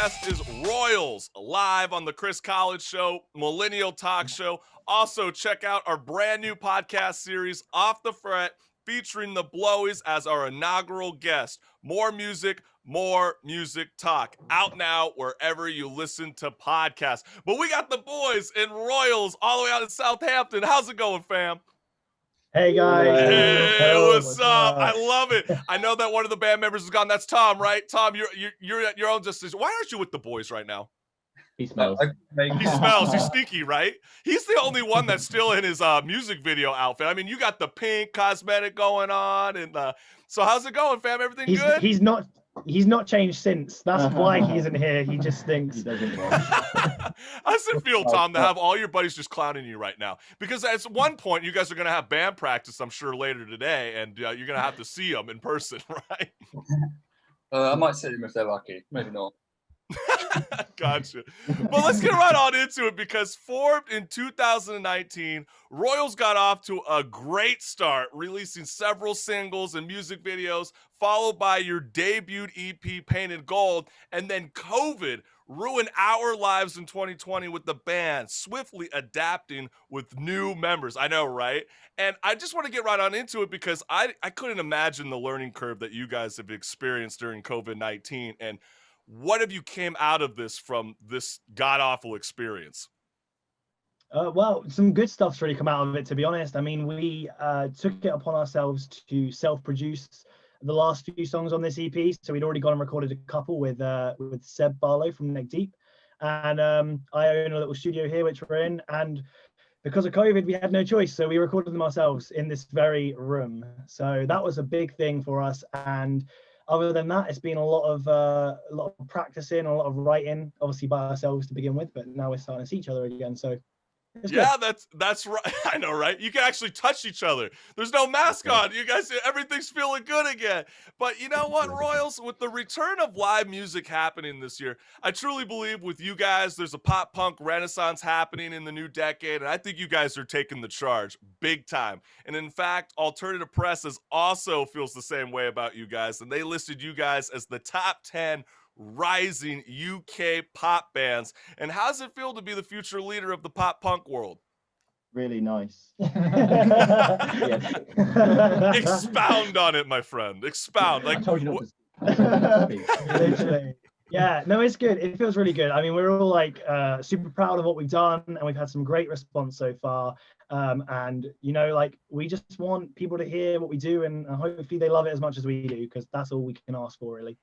guest is Royals, live on the Chris College Show, Millennial Talk Show. Also, check out our brand new podcast series, Off the Fret, featuring the Blowies as our inaugural guest. More music talk. Out now wherever you listen to podcasts. But we got the boys in Royals all the way out in Southampton. How's it going, fam? Hey guys. Hey, what's up? I love it. I know that one of the band members is gone. That's Tom, right? Tom, you're at your own decision. Why aren't you with the boys right now? He smells. He smells. He's sneaky, right? He's the only one that's still in his music video outfit. I mean, you got the pink cosmetic going on, and so how's it going, fam? Everything good? He's not changed since. That's why he isn't here. He just stinks. He doesn't wash. How does it feel, Tom, to have all your buddies just clowning you right now? Because at one point, you guys are going to have band practice, I'm sure, later today, and you're going to have to see them in person, right? I might see them if they're lucky. Maybe not. Gotcha. Well, let's get right on into it, because formed in 2019, Royals got off to a great start, releasing several singles and music videos, followed by your debut EP, Painted Gold, and then COVID ruined our lives in 2020 with the band swiftly adapting with new members. I know, right? And I just want to get right on into it, because I couldn't imagine the learning curve that you guys have experienced during COVID-19, and what have you came out of this from this god-awful experience? Well, some good stuff's really come out of it, to be honest. I mean, we took it upon ourselves to self-produce the last few songs on this EP. So we'd already gone and recorded a couple with Seb Barlow from Neck Deep. And I own a little studio here, which we're in. And because of COVID, we had no choice. So we recorded them ourselves in this very room. So that was a big thing for us. And other than that, it's been a lot of practicing, a lot of writing, obviously by ourselves to begin with, but now we're starting to see each other again. So yeah, that's right. I know, right? You can actually touch each other. There's no mask on. You guys, everything's feeling good again. But you know what, Royals? With the return of live music happening this year, I truly believe with you guys, there's a pop punk renaissance happening in the new decade, and I think you guys are taking the charge big time. And in fact, Alternative Press also feels the same way about you guys, and they listed you guys as the top 10 rising UK pop bands. And how does it feel to be the future leader of the pop punk world? Really nice. Expound on it, my friend. Expound. Like, I told you not to speak. Literally. Yeah, no, it's good. It feels really good. I mean, we're all like super proud of what we've done, and we've had some great response so far. And you know, like, we just want people to hear what we do, and hopefully they love it as much as we do, because that's all we can ask for, really.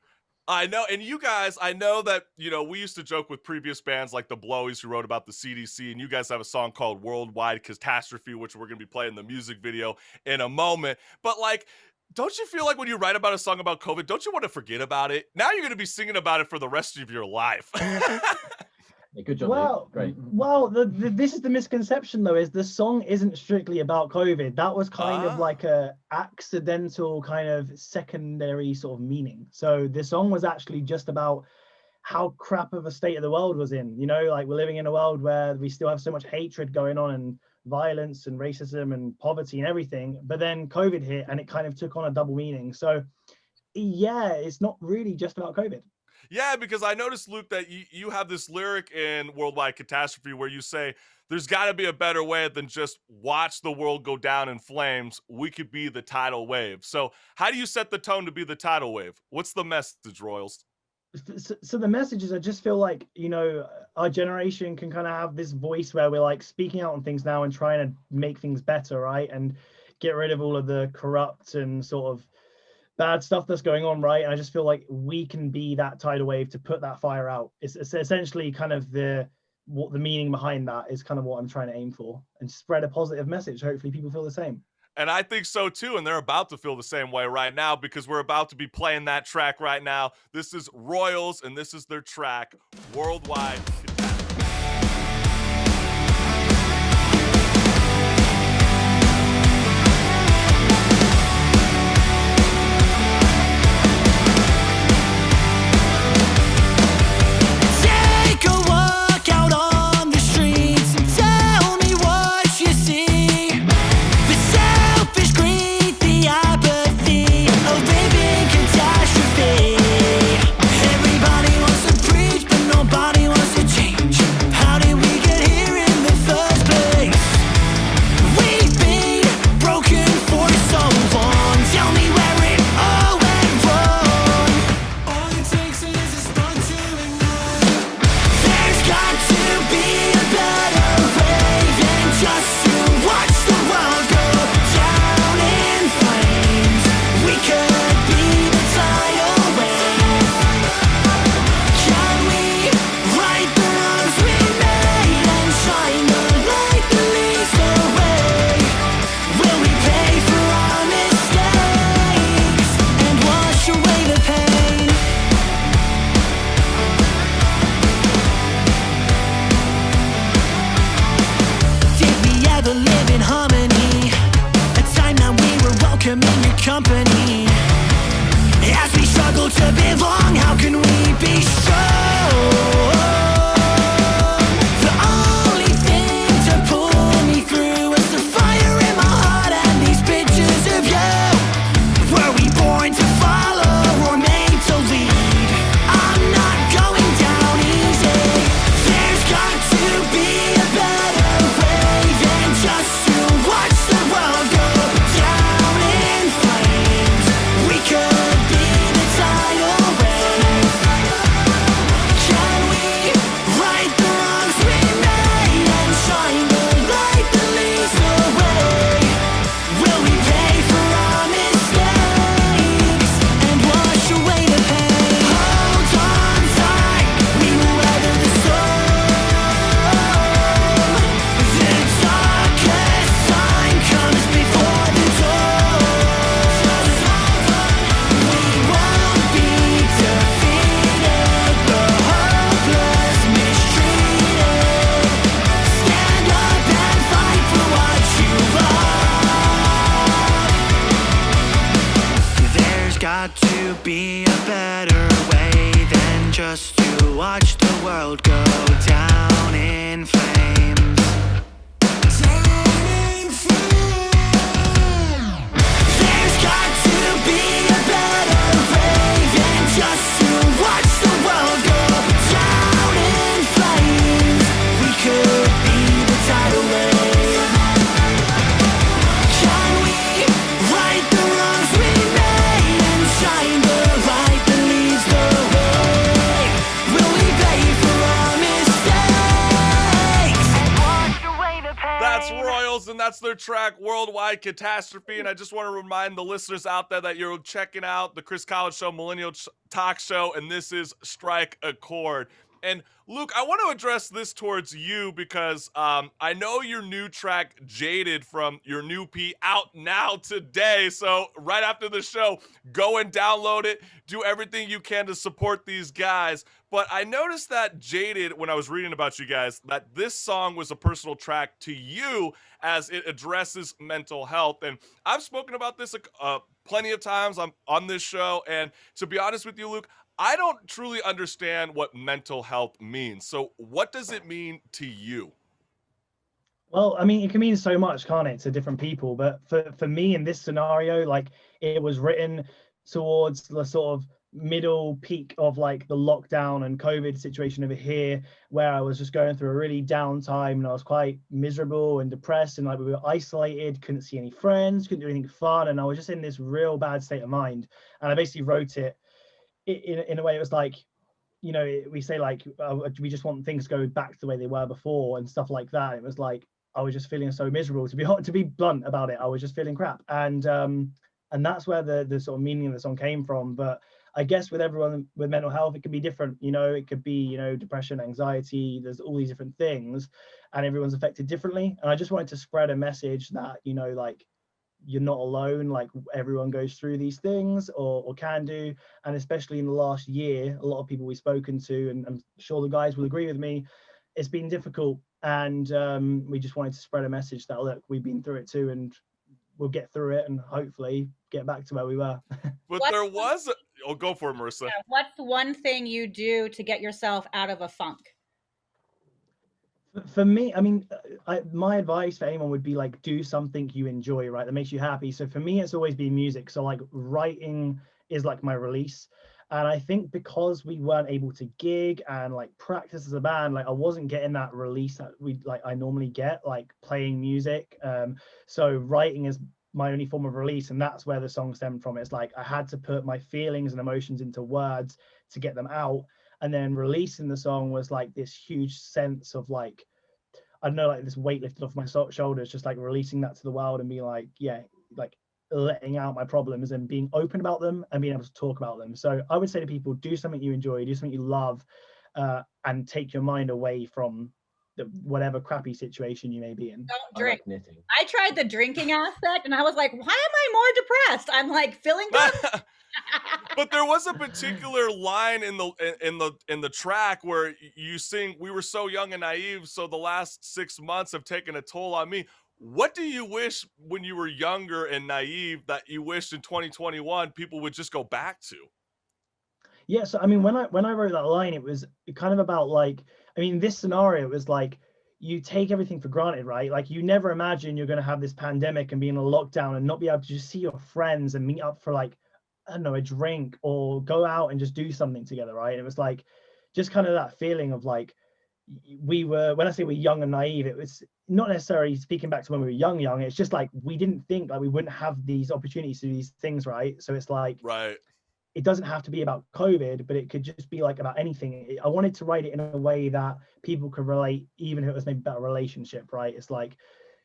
I know, and you guys, I know that, you know, we used to joke with previous bands like the Blowies, who wrote about the CDC, and you guys have a song called Worldwide Catastrophe, which we're going to be playing the music video in a moment. But like, don't you feel like when you write about a song about COVID, don't you want to forget about it? Now you're going to be singing about it for the rest of your life. Yeah, good job. Well, great. Well, this is the misconception, though, is the song isn't strictly about COVID. That was kind of like a accidental kind of secondary sort of meaning. So the song was actually just about how crap of a state of the world was in. You know, like, we're living in a world where we still have so much hatred going on, and violence and racism and poverty and everything. But then COVID hit, and it kind of took on a double meaning. So yeah, it's not really just about COVID. Yeah, because I noticed, Luke, that you have this lyric in Worldwide Catastrophe where you say, there's got to be a better way than just watch the world go down in flames. We could be the tidal wave. So how do you set the tone to be the tidal wave? What's the message, Royals? So the message is, I just feel like, you know, our generation can kind of have this voice where we're like speaking out on things now and trying to make things better, right? And get rid of all of the corrupt and sort of bad stuff that's going on, right? And I just feel like we can be that tidal wave to put that fire out. It's essentially kind of what the meaning behind that is, kind of what I'm trying to aim for, and spread a positive message. Hopefully people feel the same. And I think so too, and they're about to feel the same way right now, because we're about to be playing that track right now. This is Royals, and this is their track, Worldwide Catastrophe. Everybody wants to preach, but company. As we struggle to belong, how can we be strong? The only thing to pull me through is the fire in my heart and these pictures of you. Were we born to follow or made to lead? I'm not going down easy. There's got to be a better way than just to watch the world go down in flames. We could be the tidal wave. Can we right the wrongs we made and shine the light that leads the way? Will we pay for our mistakes and wash away the pain? Hold on tight, we will weather the storm. The darkest time comes before the dawn. We won't be defeated, the hopeless mistreated. Stand up and fight for what you love. There's got to be a better way than just to watch the world go down in flames. Down in flames. There's got to be a better way than just to watch the world go down in flames. We could be the tidal wave. Can we right the wrongs we made and shine the light that leads the way? Will we pay for our mistakes and wash away the pain? That's Royals, and that's their track Worldwide Catastrophe. And I just want to remind the listeners out there that you're checking out the Chris Collins Show, Millennial Talk Show, and this is Strike a Chord. And Luke, I want to address this towards you because I know your new track, Jaded, from your new P out now today. So right after the show, go and download it. Do everything you can to support these guys. But I noticed that Jaded, when I was reading about you guys, that this song was a personal track to you as it addresses mental health. And I've spoken about this plenty of times on this show. And to be honest with you, Luke, I don't truly understand what mental health means. So what does it mean to you? Well, I mean, it can mean so much, can't it, to different people? But for me in this scenario, like it was written towards the sort of middle peak of like the lockdown and COVID situation over here, where I was just going through a really down time and I was quite miserable and depressed and like we were isolated, couldn't see any friends, couldn't do anything fun. And I was just in this real bad state of mind. And I basically wrote it in a way. It was like, you know, we say like we just want things to go back to the way they were before and stuff like that. It was like I was just feeling so miserable, to be blunt about it. I was just feeling crap, and that's where the sort of meaning of the song came from. But I guess with everyone with mental health, it can be different. You know, it could be, you know, depression, anxiety. There's all these different things, and everyone's affected differently. And I just wanted to spread a message that, you know, like you're not alone. Like everyone goes through these things or can do. And especially in the last year, a lot of people we've spoken to, and I'm sure the guys will agree with me, it's been difficult. And we just wanted to spread a message that, look, we've been through it too, and we'll get through it and hopefully get back to where we were. But there was, go for it, Marissa. Yeah, what's one thing you do to get yourself out of a funk? For me, I mean, my advice for anyone would be like, do something you enjoy, right? That makes you happy. So for me, it's always been music. So like writing is like my release. And I think because we weren't able to gig and like practice as a band, like I wasn't getting that release that I normally get, like playing music. So writing is my only form of release, and that's where the song stemmed from. It's like I had to put my feelings and emotions into words to get them out. And then releasing the song was like this huge sense of like, I don't know, like this weight lifted off my shoulders, just like releasing that to the world and being like, yeah, like letting out my problems and being open about them and being able to talk about them. So I would say to people, do something you enjoy, do something you love, and take your mind away from whatever crappy situation you may be in. Don't drink. I like knitting. I tried the drinking aspect and I was like, why am I more depressed? I'm like feeling good. But there was a particular line in the track where you sing, "We were so young and naive, so the last 6 months have taken a toll on me." what do you wish when you were younger and naive that you wished in 2021 people would just go back to? Yeah, so I mean, when I wrote that line, it was kind of about like, I mean, this scenario was like, you take everything for granted, right? Like you never imagine you're going to have this pandemic and be in a lockdown and not be able to just see your friends and meet up for like, I don't know, a drink or go out and just do something together, right? And it was like, just kind of that feeling of like, we were, when I say we're young and naive, it was not necessarily speaking back to when we were young, it's just like, we didn't think like we wouldn't have these opportunities to do these things, right? So it's like, right. It doesn't have to be about COVID, but it could just be like about anything. I wanted to write it in a way that people could relate, even if it was maybe about a relationship, right? It's like,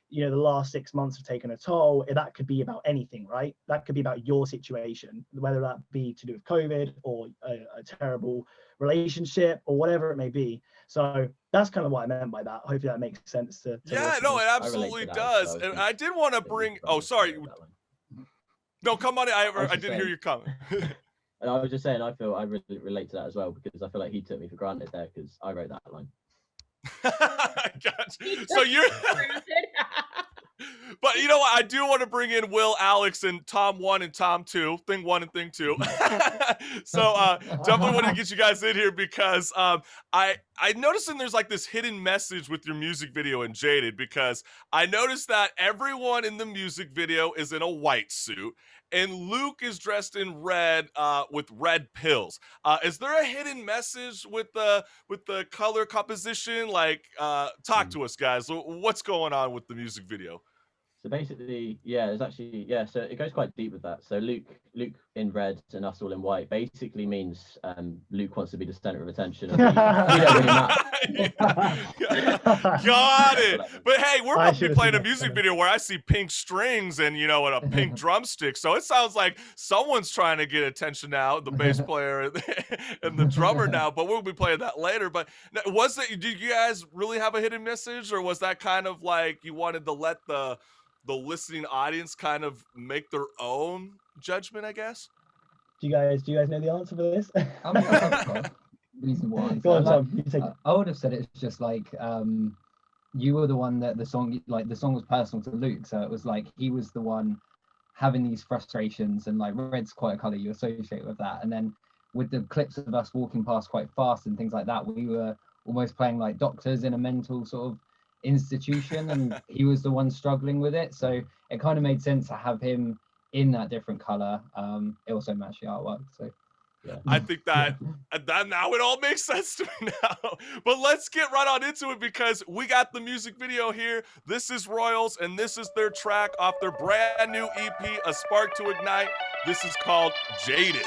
you know, the last 6 months have taken a toll. That could be about anything, right? That could be about your situation, whether that be to do with COVID or a terrible relationship or whatever it may be. So that's kind of what I meant by that. Hopefully that makes sense to yeah, no, it absolutely does. And I did want to bring, oh, sorry. No, come on. I didn't hear you coming. And I was just saying, I feel I really relate to that as well, because I feel like he took me for granted there because I wrote that line. Gotcha. So you're but you know what, I do want to bring in Will, Alex, and Tom 1 and Tom 2, thing 1 and thing 2. So definitely want to get you guys in here because I noticed there's like this hidden message with your music video in Jaded, because I noticed that everyone in the music video is in a white suit and Luke is dressed in red with red pills. Is there a hidden message with the color composition? Like, talk to us, guys. What's going on with the music video? So basically, yeah, there's actually, yeah, so it goes quite deep with that. So Luke in red and us all in white basically means Luke wants to be the center of attention. And we don't really matter. Got it. But hey, we're about to be playing a music video where I see pink strings and, you know, and a pink drumstick. So it sounds like someone's trying to get attention now, the bass player and the drummer now, but we'll be playing that later. But did you guys really have a hidden message, or was that kind of like you wanted to let the listening audience kind of make their own judgment, I guess? Do you guys know the answer for this? I mean, that's reason why. Go on, Tom, you take it. I would have said it's just like you were the one that the song was personal to Luke, so it was like he was the one having these frustrations, and like red's quite a color you associate with that. And then with the clips of us walking past quite fast and things like that, we were almost playing like doctors in a mental sort of institution, and he was the one struggling with it, so it kind of made sense to have him in that different color. It also matched the artwork, so yeah. I think that now it all makes sense to me now. But let's get right on into it, because we got the music video here. This is Royals, and this is their track off their brand new EP, A Spark to Ignite. This is called Jaded.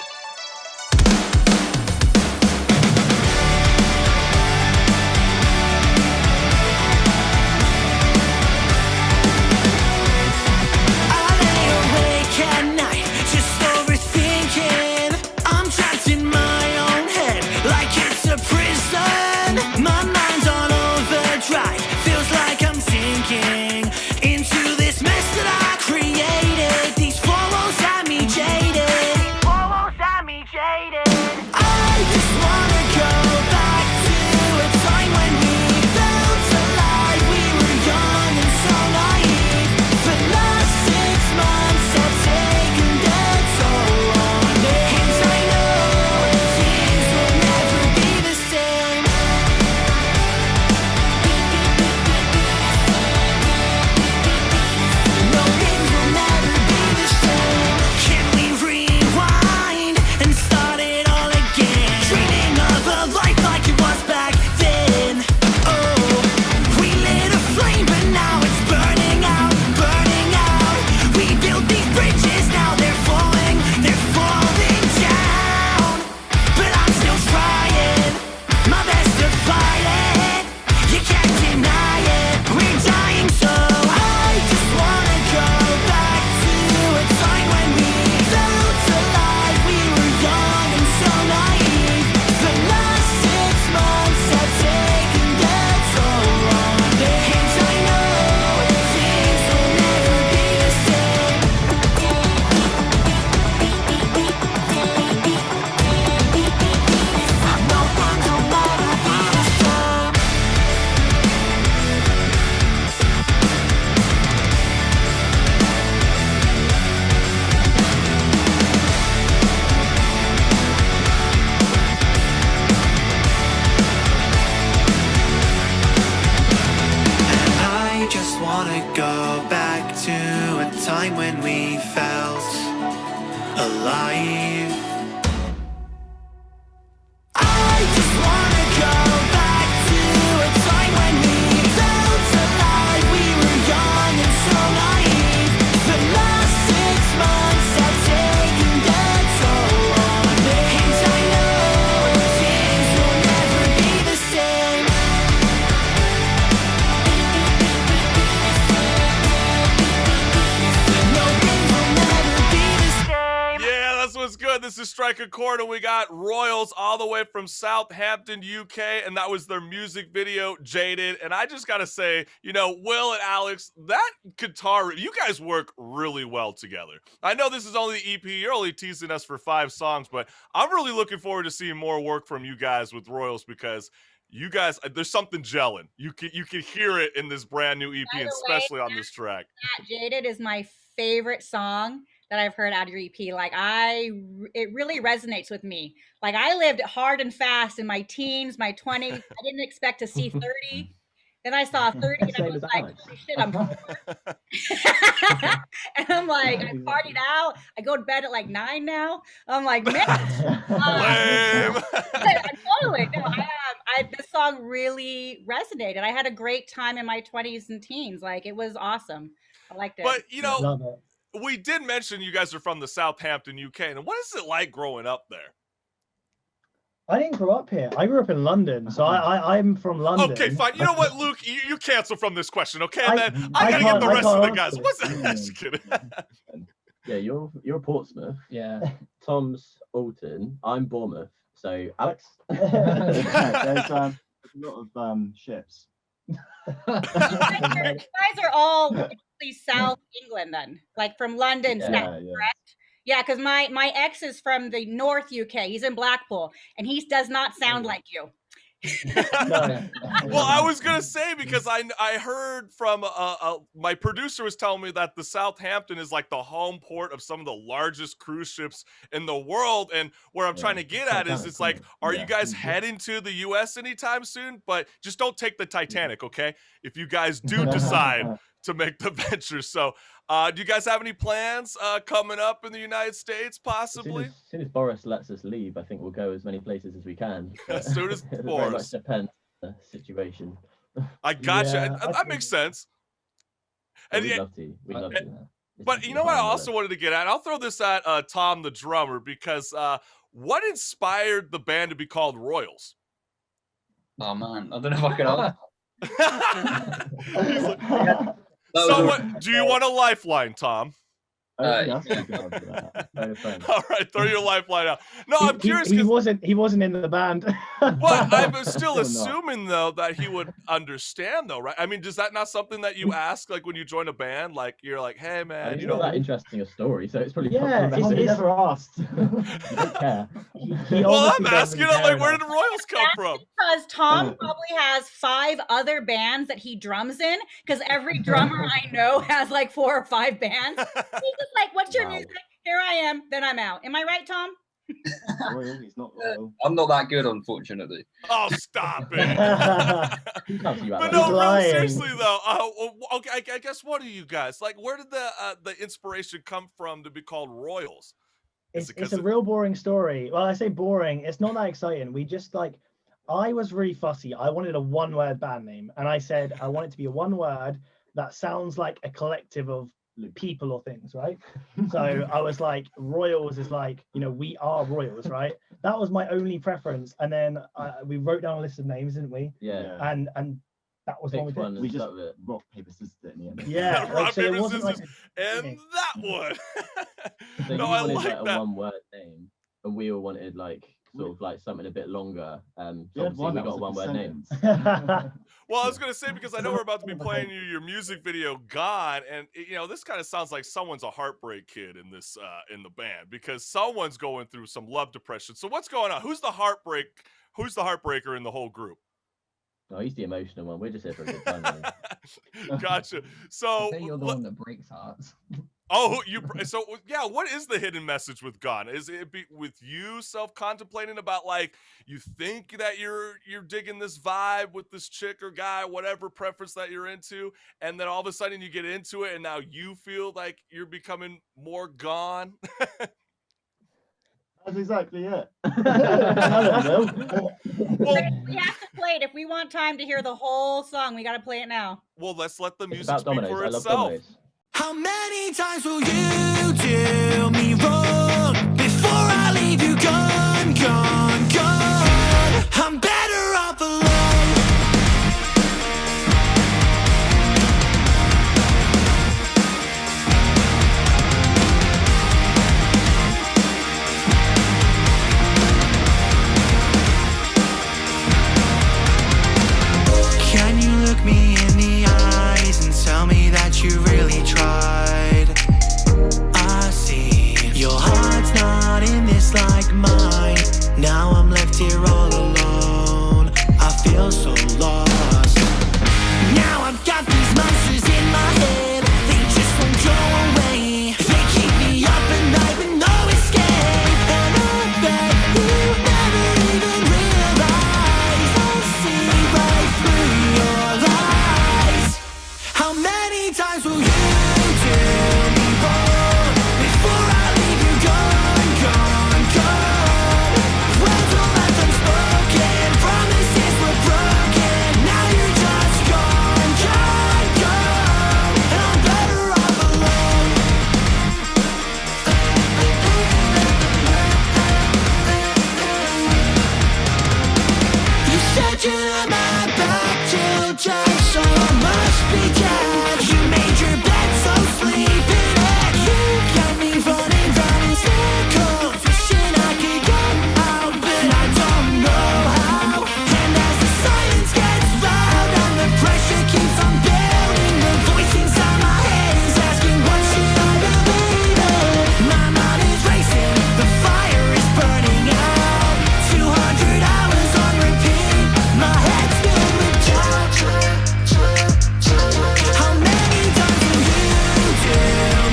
At night, just overthinking. I'm trapped in my own head, like it's a prison. My mind's on overdrive, feels like I'm sinking into this mess that I created. These four walls got me jaded. These four walls got time when we felt alive. I just wanna go back to a time when we felt alive. We were young and so naive. The last 6 months have taken their toll on me, and I know things will never be the same. No, things will never be the same. Yeah, that's what's good. This is Strike a Chord, and we got Royals all the way from Southampton, UK, and that was their music video, Jaded. And I just gotta say, you know, Will and Alex, that guitar, you guys work really well together. I know this is only the EP, you're only teasing us for 5 songs, but I'm really looking forward to seeing more work from you guys with Royals because you guys, there's something gelling. You can hear it in this brand new EP, By the especially way, on this track. that Jaded is my favorite song that I've heard out of your EP. Like it really resonates with me. Like I lived hard and fast in my teens, my 20s. I didn't expect to see 30. Then I saw 30 and I Same was as like, Alex. holy shit, I'm 4. And I'm like, I partied out. I go to bed at like 9 now. I'm like, man, Lame. totally. No, this song really resonated. I had a great time in my 20s and teens. Like it was awesome. I liked it. But, you know, Love it. we did mention you guys are from the Southampton, UK, and what is it like growing up there? I didn't grow up here. I grew up in London, so I'm from London. Okay, fine. You know what, Luke? You cancel from this question, okay? I- And then I I gotta get can't- the I rest of the can't guys. answer What's it. that? Just kidding. Yeah, you're Portsmouth. Yeah. Tom's Alton. I'm Bournemouth. So Alex. There's a lot of ships. You guys are all basically South England then, like from London, Yeah, South, correct? Yeah, because my ex is from the North UK. He's in Blackpool, and he does not sound like you. No. Well, I was gonna say because I heard from my producer was telling me that the Southampton is like the home port of some of the largest cruise ships in the world, and where I'm trying to get at is it's like, are you guys heading to the U.S. anytime soon? But just don't take the Titanic, okay? If you guys do decide to make the venture. So, do you guys have any plans coming up in the United States, possibly? As soon as Boris lets us leave, I think we'll go as many places as we can. As soon as It very Boris. much depends on the situation. I gotcha. Yeah, and I that makes sense. And We'd yeah, love to. We'd love to. It's but just you know what I fun, also wanted to get at? I'll throw this at Tom the drummer because what inspired the band to be called Royals? Oh man, I don't know if I can answer. He's like, so what, do you want a lifeline, Tom? That's a good answer to that. Phone a friend. All right, throw your lifeline out. No, I'm curious He 'cause- wasn't in the band. but I'm still Still not. assuming though that he would understand though, right? I mean, is that not something that you ask like when you join a band? Like you're like, hey I man, mean, you it's not know, that interesting a story, so it's probably Yeah, not it's- I it's- never asked. You don't care. He well, obviously I'm asking, doesn't I'm like, care where did enough. the Royals come from? Because Tom probably has 5 other bands that he drums in. Because every drummer I know has like 4 or 5 bands. He's just like, "What's your Wow. music? Here I am. Then I'm out." Am I right, Tom? Royal, he's not royal. I'm not that good, unfortunately. Oh, stop it. Who comes to you But out no, He's real lying. seriously though. Okay, I guess what are you guys like? Where did the inspiration come from to be called Royals? Is it 'cause It's a it- real boring story. Well, I say boring. It's not that exciting. We just like, I was really fussy. I wanted a 1-word band name, and I said I want it to be a 1 word that sounds like a collective of people or things, right? So I was like, Royals is like, you know, we are Royals, right? That was my only preference. And then we wrote down a list of names, didn't we? Yeah. And that was Pick one we did. one and We just start with it. rock, paper, scissors it in the end. Yeah, Rock, like, so it paper, wasn't like scissors, and that one. So No, you I wanted like like a that. 1-word name, and we all wanted like sort of like something a bit longer. So We had obviously one we that got a was like a 1-word name. sentence. Well, I was gonna say because I know we're about to be playing you your music video "Gone," and you know this kind of sounds like someone's a heartbreak kid in this in the band because someone's going through some love depression. So what's going on? Who's the heartbreaker in the whole group? Oh, he's the emotional one. We're just here for a good time. Really. Gotcha. So Say you're the one that breaks hearts. Oh, so yeah, what is the hidden message with Gone? Is it with you self-contemplating about like you think that you're digging this vibe with this chick or guy, whatever preference that you're into, and then all of a sudden you get into it and now you feel like you're becoming more gone? That's exactly it. I don't know. Well, We have to play it. If we want time to hear the whole song, we got to play it now. well, let's let the It's music about speak dominoes. for I love itself. dominoes. How many times will you do me wrong before I leave you gone, gone, gone? I'm better off alone. Can you look me in the eyes and tell me that you really tried? I see your heart's not in this like mine. Now I'm left here all alone. I feel so lost. Now I've got these monsters in my head. They just won't go away. They keep me up at night with no escape. And I bet you never even realize I'll see right through your lies. How many times will you do me wrong before I leave you gone, gone, gone? Words were left unspoken, promises were broken. Now you're just gone, gone, gone, and I'm better off alone. You said you'd have my back till just almost began. You made your bed, so sleep in it. You got me running round in circles, wishing I could get out, but I don't know how. And as the silence gets loud and the pressure keeps on building, the voice inside my head is asking, what should I believe in? My mind is racing, the fire is burning out. 200 hours on repeat, my head's filled with doubt. How many times will you do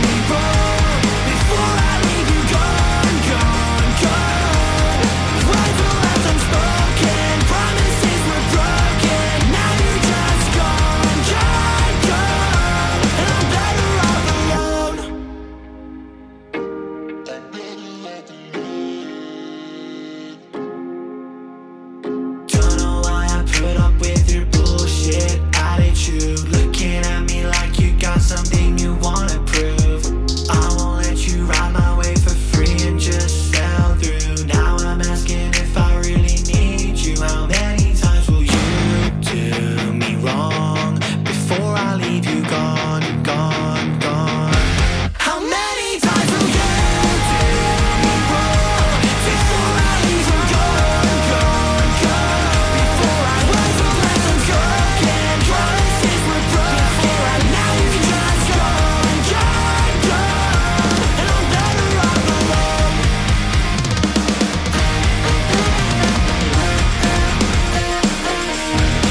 me wrong before I leave you gone, gone, gone? Words were left unspoken, promises were broken. Now you're just gone, gone, gone, and I'm better off alone. Don't know why I put up with your bullshit attitude. Looking at me like you got something you wanna prove. I won't let you ride my way for free and just sail through. Now I'm asking if I really need you. How many times will you do me wrong before I leave you gone, gone, gone? How many times will you do me wrong before I leave you gone, gone, gone? Before I was left unspoken, promises were broken. Now you're just gone, gone, gone, and I'm better off alone.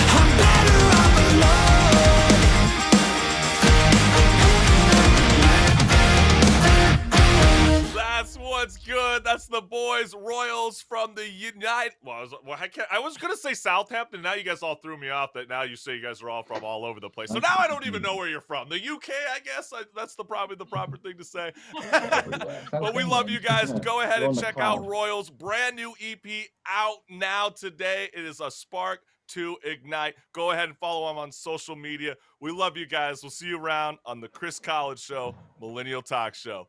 I'm better off alone. That's what's good. That's the boys Royals from the United. Well, I was gonna say Southampton. Now you guys all threw me off. That now you say you guys are all from all over the place. So now I don't even know where you're from. The UK, I guess. That's probably the proper thing to say. But we love you guys. Go ahead You're and on the check out cloud. Royals' brand new EP out now today. It is a spark to ignite. Go ahead and follow them on social media. We love you guys. We'll see you around on the Chris College Show, Millennial Talk Show.